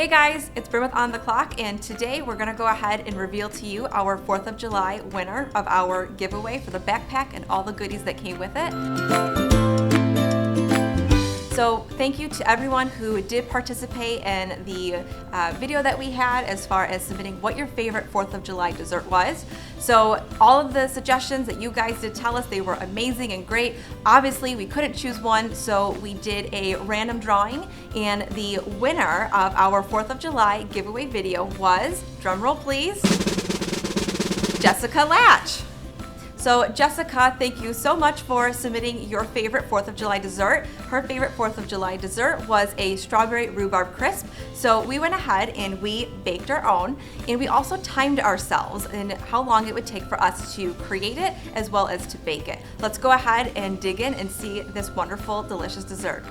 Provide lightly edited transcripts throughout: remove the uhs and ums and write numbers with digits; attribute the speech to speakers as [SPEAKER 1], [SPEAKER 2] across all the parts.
[SPEAKER 1] Hey guys, it's Bryn with On The Clock, and today we're gonna go ahead and reveal to you our 4th of July winner of our giveaway for the backpack and all the goodies that came with it. So thank you to everyone who did participate in the video that we had as far as submitting what your favorite 4th of July dessert was. So all of the suggestions that you guys did tell us, they were amazing and great. Obviously we couldn't choose one, so we did a random drawing, and the winner of our 4th of July giveaway video was, drumroll please, Jessica Laatsch. So Jessica, thank you so much for submitting your favorite 4th of July dessert. Her favorite 4th of July dessert was a Strawberry Rhubarb Crisp. So we went ahead and we baked our own, and we also timed ourselves in how long it would take for us to create it as well as to bake it. Let's go ahead and dig in and see this wonderful, delicious dessert.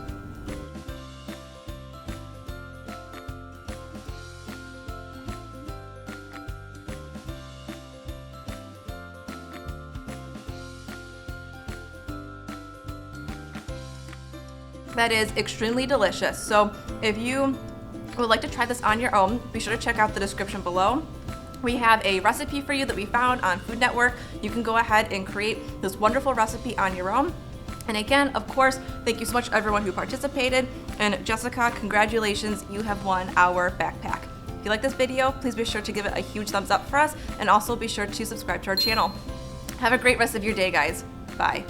[SPEAKER 1] That is extremely delicious. So if you would like to try this on your own, be sure to check out the description below. We have a recipe for you that we found on Food Network. You can go ahead and create this wonderful recipe on your own. And again, of course, thank you so much to everyone who participated. And Jessica, congratulations, you have won our backpack. If you like this video, please be sure to give it a huge thumbs up for us, and also be sure to subscribe to our channel. Have a great rest of your day, guys. Bye.